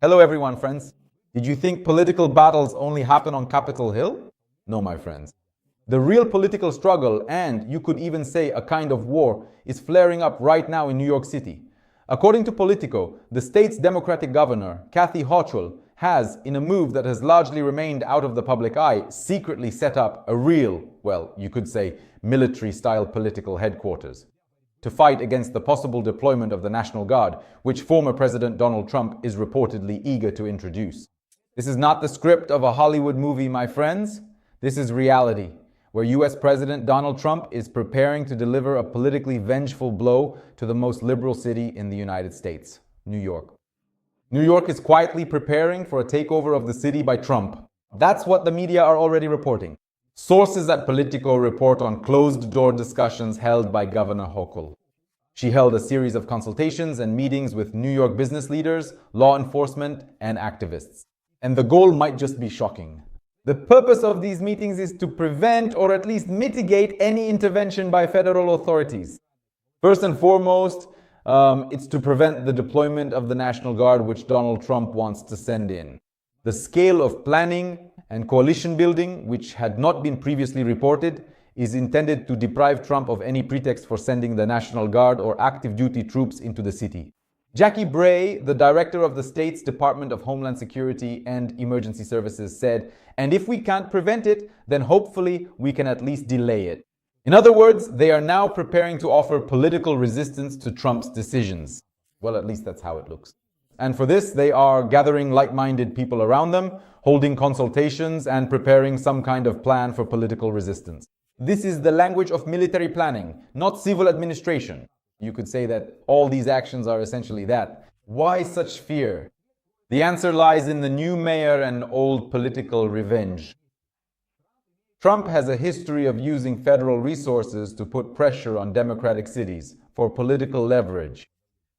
Hello everyone, friends. Did you think political battles only happen on Capitol Hill? No, my friends. The real political struggle, and you could even say a kind of war, is flaring up right now in New York City. According to Politico, the state's Democratic governor, Kathy Hochul, has, in a move that has largely remained out of the public eye, secretly set up a real, well, you could say, military-style political headquarters to fight against the possible deployment of the National Guard, which former President Donald Trump is reportedly eager to introduce. This is not the script of a Hollywood movie, my friends. This is reality, where US President Donald Trump is preparing to deliver a politically vengeful blow to the most liberal city in the United States, New York. New York is quietly preparing for a takeover of the city by Trump. That's what the media are already reporting. Sources at Politico report on closed-door discussions held by Governor Hochul. She held a series of consultations and meetings with New York business leaders, law enforcement, and activists. And the goal might just be shocking. The purpose of these meetings is to prevent or at least mitigate any intervention by federal authorities. First and foremost, it's to prevent the deployment of the National Guard, which Donald Trump wants to send in. The scale of planning and coalition building, which had not been previously reported, is intended to deprive Trump of any pretext for sending the National Guard or active duty troops into the city. Jackie Bray, the director of the state's Department of Homeland Security and Emergency Services, said, "And if we can't prevent it, then hopefully we can at least delay it." In other words, they are now preparing to offer political resistance to Trump's decisions. Well, at least that's how it looks. And for this, they are gathering like-minded people around them, holding consultations, and preparing some kind of plan for political resistance. This is the language of military planning, not civil administration. You could say that all these actions are essentially that. Why such fear? The answer lies in the new mayor and old political revenge. Trump has a history of using federal resources to put pressure on democratic cities for political leverage.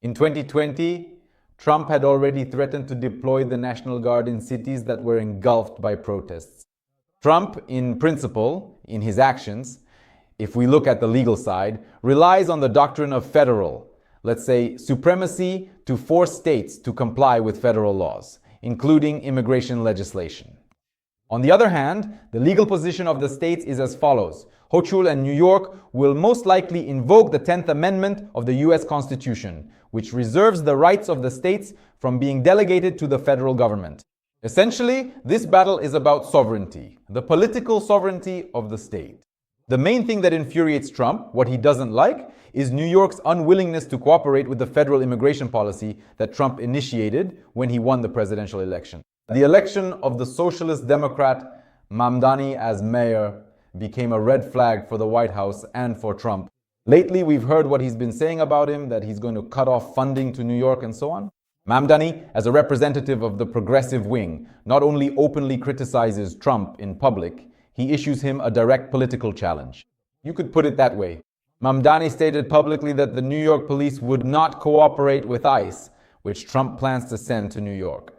In 2020, Trump had already threatened to deploy the National Guard in cities that were engulfed by protests. Trump, in principle, in his actions, if we look at the legal side, relies on the doctrine of federal, let's say, supremacy to force states to comply with federal laws, including immigration legislation. On the other hand, the legal position of the states is as follows. Hochul and New York will most likely invoke the 10th Amendment of the US Constitution, which reserves the rights of the states from being delegated to the federal government. Essentially, this battle is about sovereignty, the political sovereignty of the state. The main thing that infuriates Trump, what he doesn't like, is New York's unwillingness to cooperate with the federal immigration policy that Trump initiated when he won the presidential election. The election of the Socialist Democrat Mamdani as mayor became a red flag for the White House and for Trump. Lately, we've heard what he's been saying about him, that he's going to cut off funding to New York and so on. Mamdani, as a representative of the progressive wing, not only openly criticizes Trump in public, he issues him a direct political challenge. You could put it that way. Mamdani stated publicly that the New York police would not cooperate with ICE, which Trump plans to send to New York.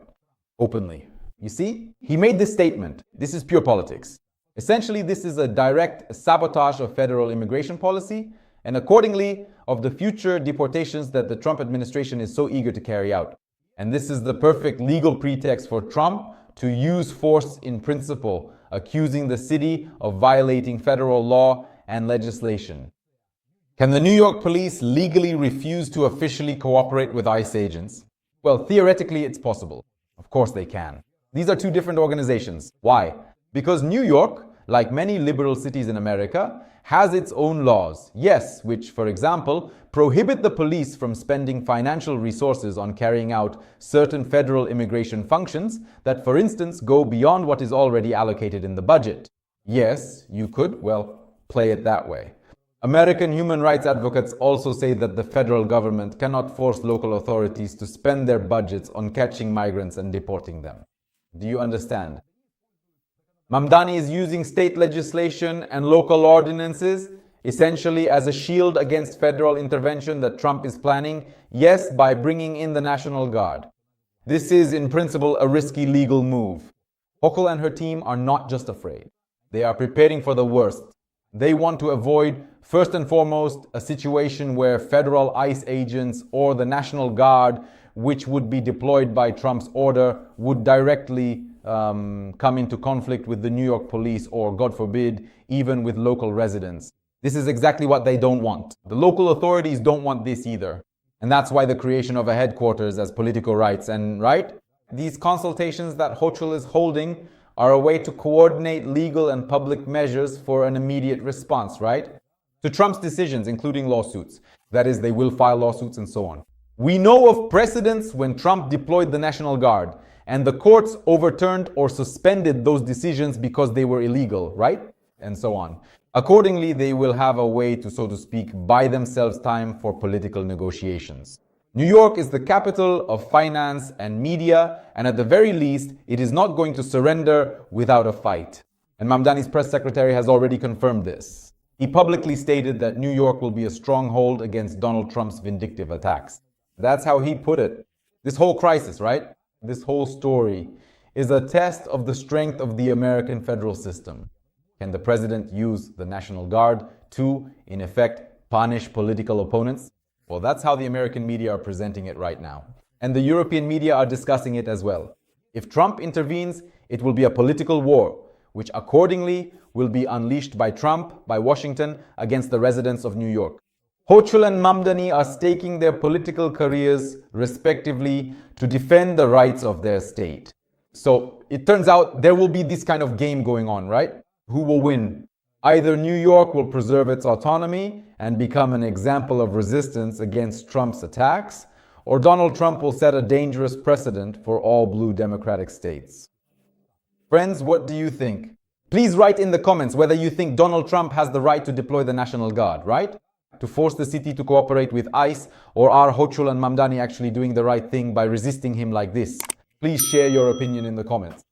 Openly. You see? He made this statement. This is pure politics. Essentially, this is a direct sabotage of federal immigration policy and accordingly of the future deportations that the Trump administration is so eager to carry out. And this is the perfect legal pretext for Trump to use force in principle, accusing the city of violating federal law and legislation. Can the New York police legally refuse to officially cooperate with ICE agents? Well, theoretically, it's possible. Of course they can. These are two different organizations. Why? Because New York, like many liberal cities in America, has its own laws. Yes, which, for example, prohibit the police from spending financial resources on carrying out certain federal immigration functions that, for instance, go beyond what is already allocated in the budget. Yes, you could, well, play it that way. American human rights advocates also say that the federal government cannot force local authorities to spend their budgets on catching migrants and deporting them. Do you understand? Mamdani is using state legislation and local ordinances essentially as a shield against federal intervention that Trump is planning, yes, by bringing in the National Guard. This is, in principle, a risky legal move. Hochul and her team are not just afraid. They are preparing for the worst. They want to avoid, first and foremost, a situation where federal ICE agents or the National Guard which would be deployed by Trump's order, would directly come into conflict with the New York police or, God forbid, even with local residents. This is exactly what they don't want. The local authorities don't want this either. And that's why the creation of a headquarters, as Politico writes, and right? These consultations that Hochul is holding are a way to coordinate legal and public measures for an immediate response, right? To Trump's decisions, including lawsuits. That is, they will file lawsuits and so on. We know of precedents when Trump deployed the National Guard and the courts overturned or suspended those decisions because they were illegal, right? And so on. Accordingly, they will have a way to, so to speak, buy themselves time for political negotiations. New York is the capital of finance and media, and at the very least, it is not going to surrender without a fight. And Mamdani's press secretary has already confirmed this. He publicly stated that New York will be a stronghold against Donald Trump's vindictive attacks. That's how he put it. This whole crisis, right? This whole story is a test of the strength of the American federal system. Can the president use the National Guard to, in effect, punish political opponents? Well, that's how the American media are presenting it right now. And the European media are discussing it as well. If Trump intervenes, it will be a political war, which accordingly will be unleashed by Trump, by Washington, against the residents of New York. Hochul and Mamdani are staking their political careers, respectively, to defend the rights of their state. So it turns out there will be this kind of game going on, right? Who will win? Either New York will preserve its autonomy and become an example of resistance against Trump's attacks, or Donald Trump will set a dangerous precedent for all blue democratic states. Friends, what do you think? Please write in the comments whether you think Donald Trump has the right to deploy the National Guard, right? To force the city to cooperate with ICE, or are Hochul and Mamdani actually doing the right thing by resisting him like this? Please share your opinion in the comments.